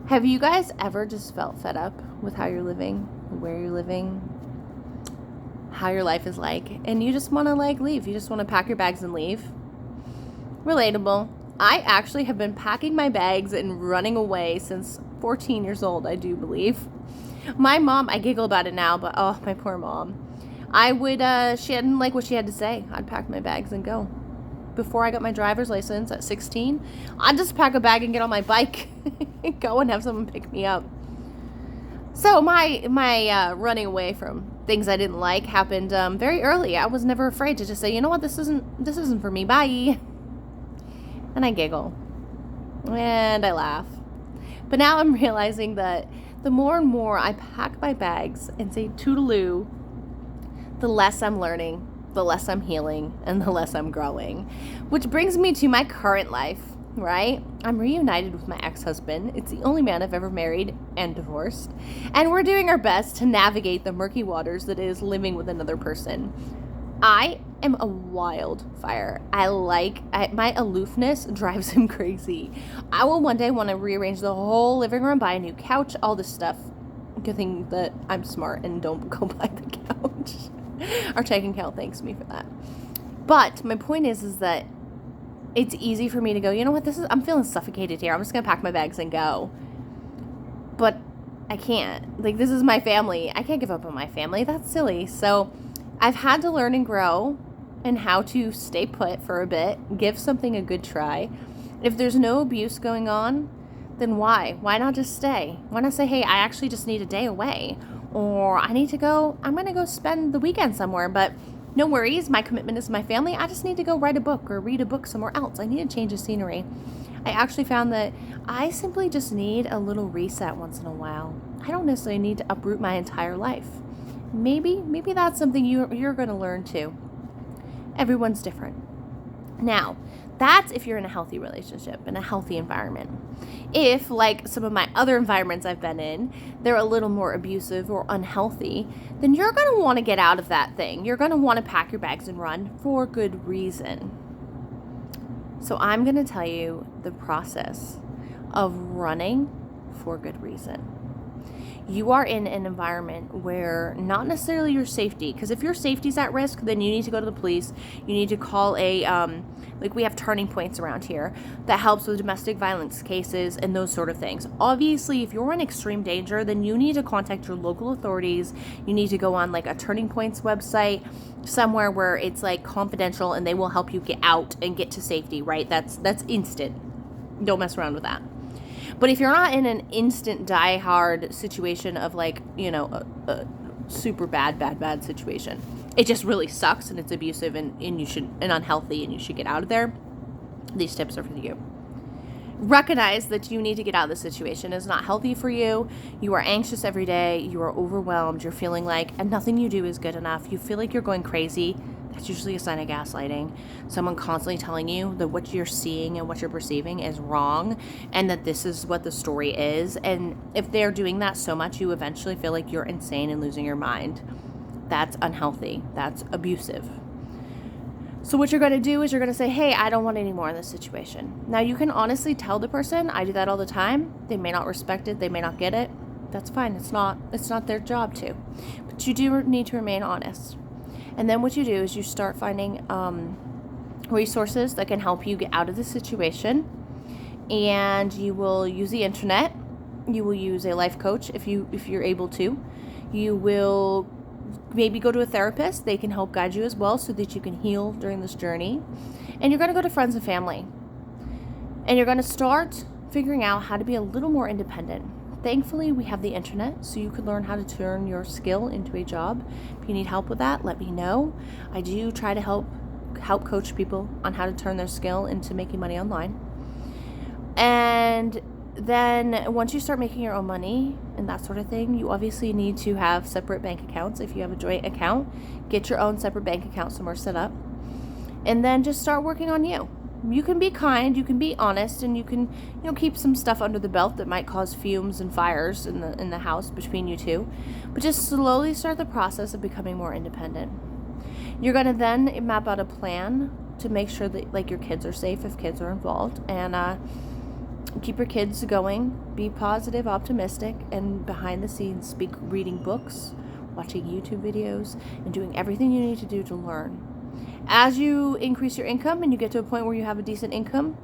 Have you guys ever just felt fed up with how you're living, where you're living, how your life is like, and you just want to leave? You just want to pack your bags and leave? Relatable. I actually have been packing my bags and running away since 14 years old, I do believe. My mom, I giggle about it now, but oh, my poor mom. She didn't like what she had to say. I'd pack my bags and go. Before I got my driver's license at 16, I'd just pack a bag and get on my bike and go and have someone pick me up. So my running away from things I didn't like happened very early. I was never afraid to just say, you know what, this isn't for me, bye. And I giggle. And I laugh. But now I'm realizing that the more and more I pack my bags and say toodaloo, the less I'm learning, the less I'm healing, and the less I'm growing. Which brings me to my current life, right? I'm reunited with my ex-husband. It's the only man I've ever married and divorced. And we're doing our best to navigate the murky waters that is living with another person. I am a wildfire. My aloofness drives him crazy. I will one day want to rearrange the whole living room, buy a new couch, all this stuff. Good thing that I'm smart and don't go buy the couch. Our checking account thanks me for that. But my point is that it's easy for me to go, you know what, I'm feeling suffocated here. I'm just going to pack my bags and go. But I can't. This is my family. I can't give up on my family. That's silly. So I've had to learn and grow and how to stay put for a bit, give something a good try. If there's no abuse going on, then why? Why not just stay? Why not say, hey, I actually just need a day away? Or I'm going to go spend the weekend somewhere, but no worries. My commitment is my family. I just need to go write a book or read a book somewhere else. I need a change of scenery. I actually found that I simply just need a little reset once in a while. I don't necessarily need to uproot my entire life. Maybe that's something you're going to learn too. Everyone's different. Now, that's if you're in a healthy relationship, in a healthy environment. If, like some of my other environments I've been in, they're a little more abusive or unhealthy, then you're going to want to get out of that thing. You're going to want to pack your bags and run for good reason. So I'm going to tell you the process of running for good reason. You are in an environment where not necessarily your safety, because if your safety's at risk, then you need to go to the police. You need to call we have turning points around here that helps with domestic violence cases and those sort of things. Obviously, if you're in extreme danger, then you need to contact your local authorities. You need to go on a turning points website, somewhere where it's confidential, and they will help you get out and get to safety, right? That's instant. Don't mess around with that. But if you're not in an instant die-hard situation of a super bad situation, it just really sucks and it's abusive and unhealthy and you should get out of there, these tips are for you. Recognize that you need to get out of the situation. It's not healthy for you. You are anxious every day. You are overwhelmed. You're feeling and nothing you do is good enough. You feel like you're going crazy. That's usually a sign of gaslighting. Someone constantly telling you that what you're seeing and what you're perceiving is wrong and that this is what the story is. And if they're doing that so much, you eventually feel like you're insane and losing your mind. That's unhealthy. That's abusive. So what you're going to do is you're going to say, hey, I don't want any more in this situation. Now, you can honestly tell the person, I do that all the time. They may not respect it. They may not get it. That's fine. It's not their job to. But you do need to remain honest. And then what you do is you start finding resources that can help you get out of the situation. And you will use the internet. You will use a life coach if you're able to. You will maybe go to a therapist. They can help guide you as well so that you can heal during this journey. And you're going to go to friends and family. And you're going to start figuring out how to be a little more independent. Thankfully, we have the internet, so you can learn how to turn your skill into a job. If you need help with that, let me know. I do try to help coach people on how to turn their skill into making money online. And then once you start making your own money and that sort of thing, you obviously need to have separate bank accounts. If you have a joint account, get your own separate bank account somewhere set up. And then just start working on you. You can be kind, you can be honest, and you can, keep some stuff under the belt that might cause fumes and fires in the house between you two. But just slowly start the process of becoming more independent. You're going to then map out a plan to make sure that your kids are safe if kids are involved, and Keep your kids going. Be positive, optimistic, and behind the scenes, reading books, watching YouTube videos, and doing everything you need to do to learn. As you increase your income and you get to a point where you have a decent income,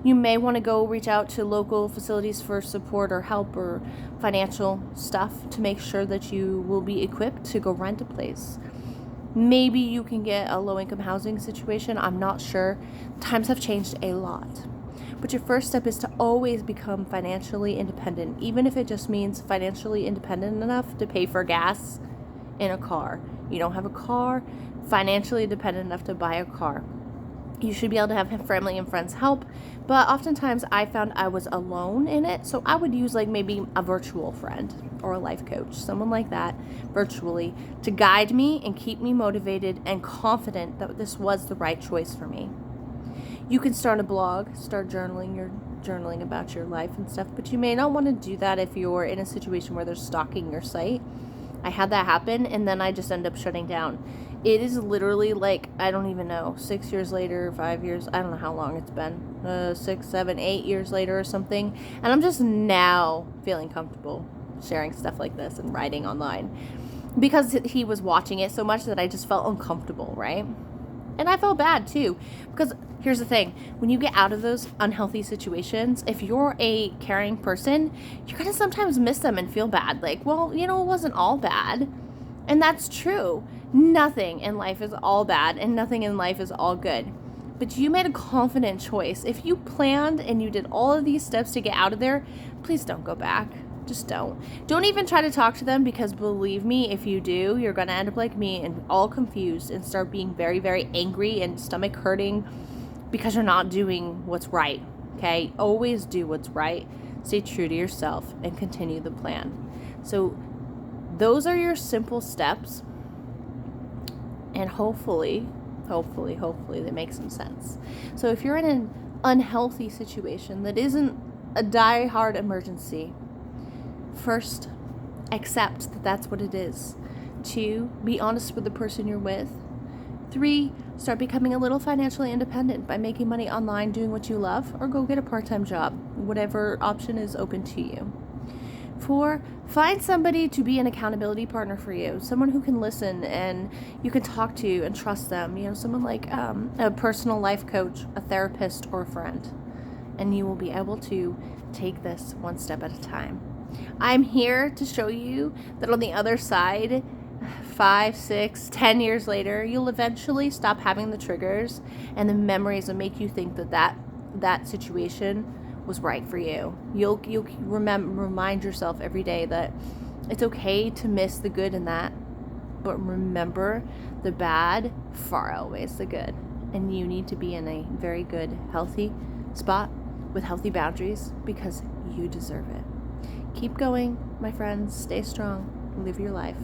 you may want to go reach out to local facilities for support or help or financial stuff to make sure that you will be equipped to go rent a place. Maybe you can get a low-income housing situation. I'm not sure. Times have changed a lot. But your first step is to always become financially independent, even if it just means financially independent enough to pay for gas in a car. You don't have a car, financially independent enough to buy a car. You should be able to have family and friends help, but oftentimes I found I was alone in it, so I would use like maybe a virtual friend or a life coach, someone like that, virtually, to guide me and keep me motivated and confident that this was the right choice for me. You can start a blog, start journaling about your life and stuff, but you may not want to do that if you're in a situation where they're stalking your site. I had that happen, and then I just end up shutting down. It is literally like, I don't even know, 6 years later, 5 years, I don't know how long it's been, 6, 7, 8 years later or something, and I'm just now feeling comfortable sharing stuff like this and writing online because he was watching it so much that I just felt uncomfortable, right? And I felt bad too, because here's the thing, when you get out of those unhealthy situations, if you're a caring person, you're going to sometimes miss them and feel bad. Like, well, it wasn't all bad. And that's true. Nothing in life is all bad and nothing in life is all good. But you made a confident choice. If you planned and you did all of these steps to get out of there, please don't go back. Just don't. Don't even try to talk to them, because believe me, if you do, you're going to end up like me and all confused and start being very, very angry and stomach hurting because you're not doing what's right. Okay? Always do what's right. Stay true to yourself and continue the plan. So those are your simple steps, and hopefully they make some sense. So if you're in an unhealthy situation that isn't a die-hard emergency, first, accept that that's what it is. 2, be honest with the person you're with. 3, start becoming a little financially independent by making money online, doing what you love, or go get a part-time job, whatever option is open to you. 4, find somebody to be an accountability partner for you, someone who can listen and you can talk to and trust them, someone like a personal life coach, a therapist, or a friend. And you will be able to take this one step at a time. I'm here to show you that on the other side, 5, 6, 10 years later, you'll eventually stop having the triggers and the memories that make you think that situation was right for you. You'll remind yourself every day that it's okay to miss the good in that, but remember, the bad far outweighs the good, and you need to be in a very good, healthy spot with healthy boundaries because you deserve it. Keep going, my friends. Stay strong. Live your life.